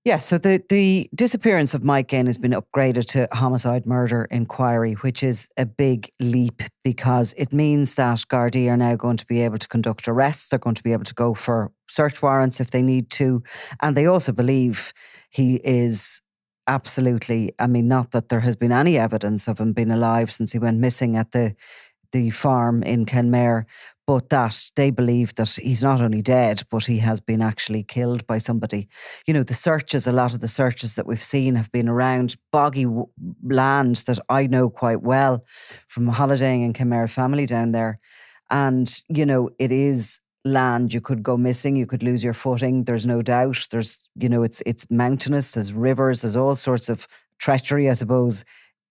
Yeah, so the disappearance of Mike Gaine has been upgraded to homicide murder inquiry, which is a big leap because it means that Gardaí are now going to be able to conduct arrests. They're going to be able to go for search warrants if they need to. And they also believe he is absolutely, I mean, not that there has been any evidence of him being alive since he went missing at the farm in Kenmare, but that they believe that he's not only dead, but he has been actually killed by somebody. You know, a lot of the searches that we've seen have been around boggy land that I know quite well from holidaying in Kenmare family down there. And, you know, it is land. You could go missing, you could lose your footing. There's no doubt. It's mountainous, there's rivers, there's all sorts of treachery, I suppose.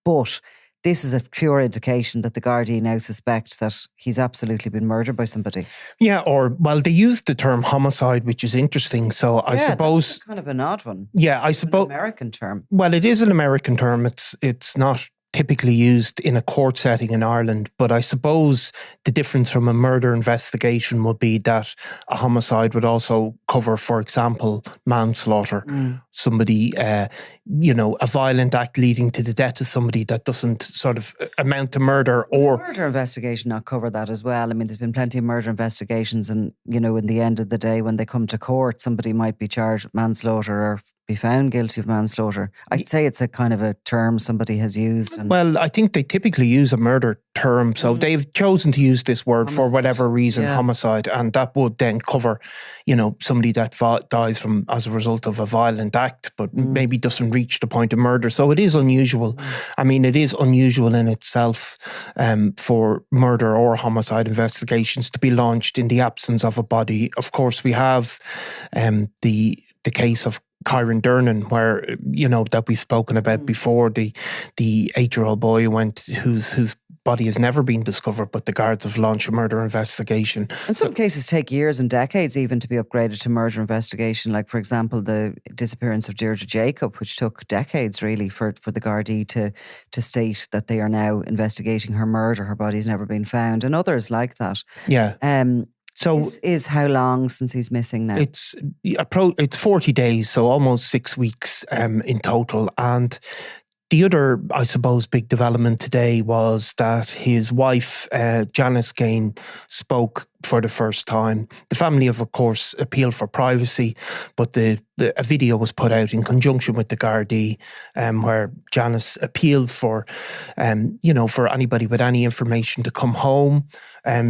But this is a pure indication that the Gardaí now suspect that he's absolutely been murdered by somebody. Yeah, they used the term homicide, which is interesting. So I suppose that's kind of an odd one. Yeah, I suppose an American term. Well, it is an American term. It's not typically used in a court setting in Ireland, but I suppose the difference from a murder investigation would be that a homicide would also cover, for example, manslaughter. Somebody, a violent act leading to the death of somebody that doesn't sort of amount to murder. Or murder investigation not cover that as well. I mean, there's been plenty of murder investigations, and in the end of the day, when they come to court, somebody might be charged with manslaughter or be found guilty of manslaughter. I'd say it's a kind of a term somebody has used. Well, I think they typically use a murder term, so they've chosen to use this word for whatever reason, homicide, and that would then cover, somebody that dies as a result of a violent act, but maybe doesn't reach the point of murder. So it is unusual. I mean, it is unusual in itself for murder or homicide investigations to be launched in the absence of a body. Of course, we have the case of Kyron Dernan, where that we've spoken about before, the 8-year-old boy whose body has never been discovered, but the guards have launched a murder investigation. And some cases take years and decades even to be upgraded to murder investigation. Like, for example, the disappearance of Deirdre Jacob, which took decades really for the Gardaí to state that they are now investigating her murder. Her body's never been found, and others like that. Yeah. So this is how long since he's missing now? It's 40 days, so almost 6 weeks in total. And the other, I suppose, big development today was that his wife, Janice Gaine, spoke for the first time. The family have, of course, appealed for privacy, but a video was put out in conjunction with the Gardaí, where Janice appealed for anybody with any information to come home.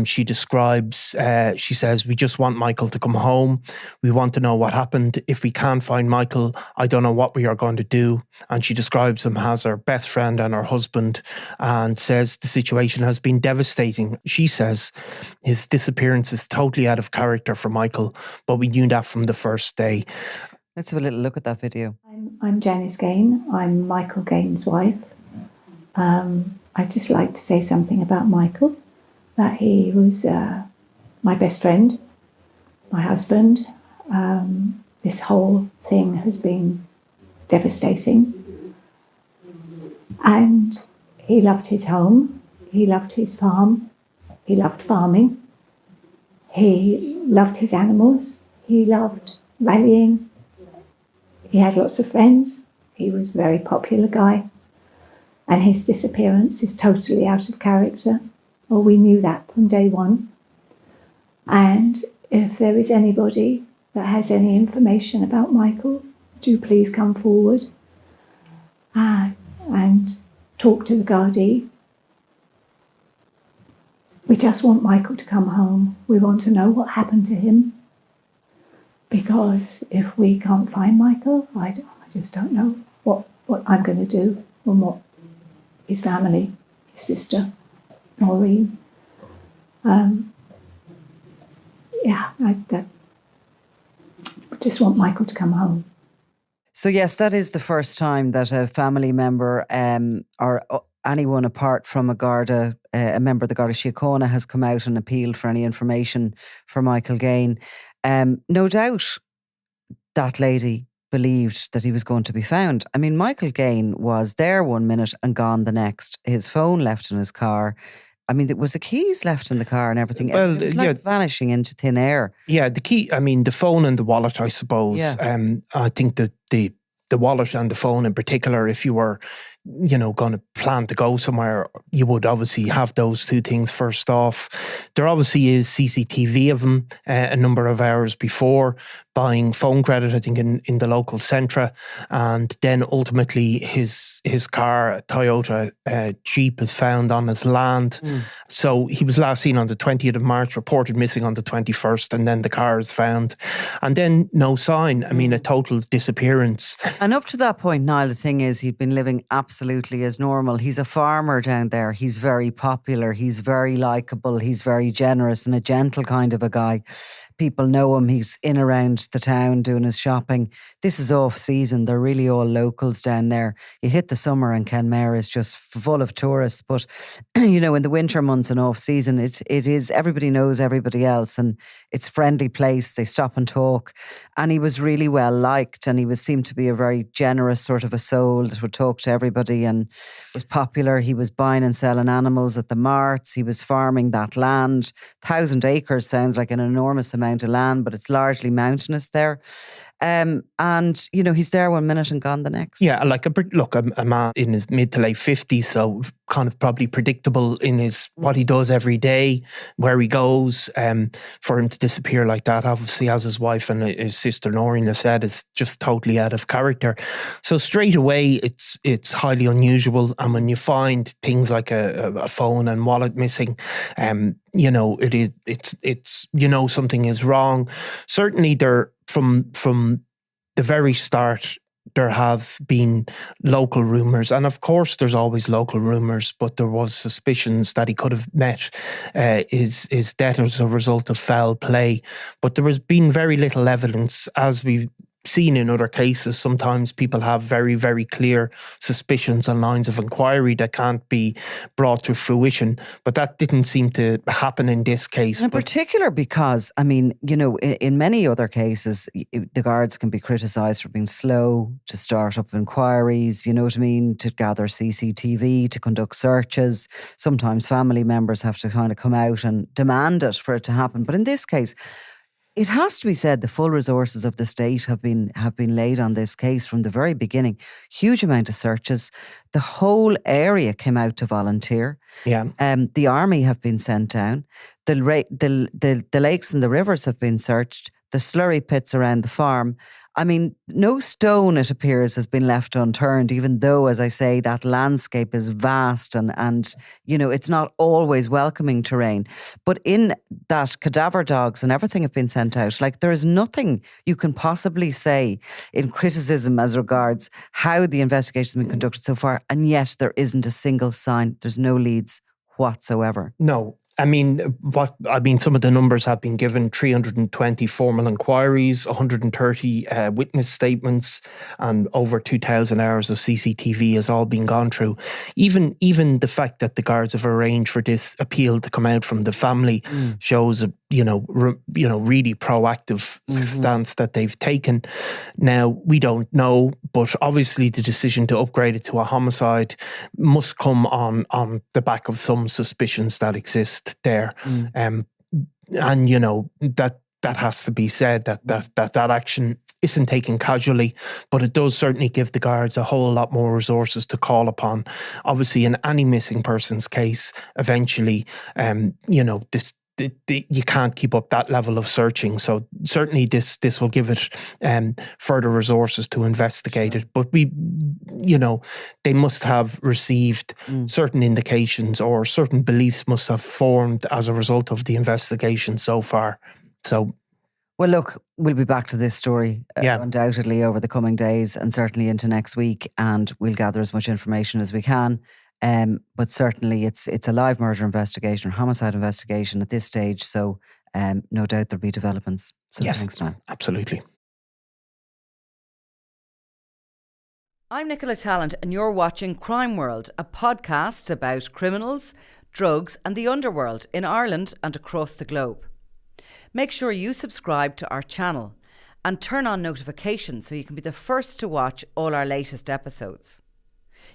She describes, she says, "We just want Michael to come home. We want to know what happened. If we can't find Michael, I don't know what we are going to do." And she describes him as her best friend and her husband, and says the situation has been devastating. She says his disappearance is totally out of character for Michael, but we knew that from the first day. Let's have a little look at that video. I'm Janice Gaine. I'm Michael Gaine's wife. I'd just like to say something about Michael, that he was my best friend, my husband. This whole thing has been devastating. And he loved his home, he loved his farm, he loved farming, he loved his animals, he loved rallying. He had lots of friends. He was a very popular guy. And his disappearance is totally out of character. Well, we knew that from day one. And if there is anybody that has any information about Michael, do please come forward and talk to the Gardaí. We just want Michael to come home. We want to know what happened to him. Because if we can't find Michael, I just don't know what I'm going to do, and what his family, his sister, Maureen. I just want Michael to come home. So yes, that is the first time that a family member or anyone apart from a member of the Garda Síochána has come out and appealed for any information for Michael Gaine. No doubt that lady believed that he was going to be found. I mean, Michael Gaine was there one minute and gone the next. His phone left in his car. I mean, there was the keys left in the car and everything. Well, It was like vanishing into thin air. Yeah, the key, I mean, the phone and the wallet, I suppose. Yeah. I think that the wallet and the phone in particular, if you were, going to plan to go somewhere, you would obviously have those two things first off. There obviously is CCTV of him a number of hours before buying phone credit, I think, in the local Centra. And then ultimately his car, a Toyota Jeep, is found on his land. So he was last seen on the 20th of March, reported missing on the 21st, and then the car is found. And then no sign. I mean, a total disappearance. And up to that point, Niall, the thing is, he'd been living absolutely as normal. He's a farmer down there. He's very popular. He's very likeable. He's very generous and a gentle kind of a guy. People know him. He's in around the town doing his shopping. This is off season. They're really all locals down there. You hit the summer and Kenmare is just full of tourists. But, in the winter months and off season, it is, everybody knows everybody else, and it's a friendly place. They stop and talk. And he was really well liked, and he seemed to be a very generous sort of a soul that would talk to everybody and was popular. He was buying and selling animals at the marts. He was farming that land. 1,000 acres sounds like an enormous amount of land, but it's largely mountainous there. And he's there one minute and gone the next. Yeah, like a man in his mid to late 50s, so kind of probably predictable in what he does every day, where he goes. For him to disappear like that, obviously, as his wife and his sister Noreen have said, is just totally out of character. So straight away, it's highly unusual. And when you find things like a phone and wallet missing, it's something is wrong. Certainly, there from the very start, there has been local rumours, and of course there's always local rumours, but there was suspicions that he could have met his death as a result of foul play. But there has been very little evidence, as we've seen in other cases. Sometimes people have very, very clear suspicions and lines of inquiry that can't be brought to fruition. But that didn't seem to happen in this case. In particular because, in many other cases, the guards can be criticised for being slow to start up inquiries, to gather CCTV, to conduct searches. Sometimes family members have to kind of come out and demand it for it to happen. But in this case, it has to be said the full resources of the state have been laid on this case from the very beginning. Huge amount of searches. The whole area came out to volunteer. Yeah. The army have been sent down. The lakes and the rivers have been searched. The slurry pits around the farm. I mean, no stone, it appears, has been left unturned, even though, as I say, that landscape is vast and it's not always welcoming terrain. But in that, cadaver dogs and everything have been sent out. Like, there is nothing you can possibly say in criticism as regards how the investigation has been conducted so far, and yet there isn't a single sign. There's no leads whatsoever. No. Some of the numbers have been given: 320 formal inquiries, 130 witness statements, and over 2,000 hours of CCTV has all been gone through. Even the fact that the guards have arranged for this appeal to come out from the family shows really proactive stance that they've taken. Now, we don't know, but obviously the decision to upgrade it to a homicide must come on the back of some suspicions that exist there. And that has to be said, that action isn't taken casually, but it does certainly give the guards a whole lot more resources to call upon. Obviously, in any missing persons case, eventually, you can't keep up that level of searching. So certainly this will give it further resources to investigate it. But they must have received certain indications, or certain beliefs must have formed as a result of the investigation so far. So, well, look, we'll be back to this story undoubtedly over the coming days and certainly into next week, and we'll gather as much information as we can. But certainly it's a live murder investigation or homicide investigation at this stage. So no doubt there'll be developments. So yes, thanks, Niall. Absolutely. I'm Nicola Tallant and you're watching Crime World, a podcast about criminals, drugs and the underworld in Ireland and across the globe. Make sure you subscribe to our channel and turn on notifications so you can be the first to watch all our latest episodes.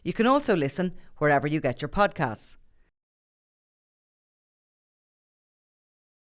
You can also listen wherever you get your podcasts.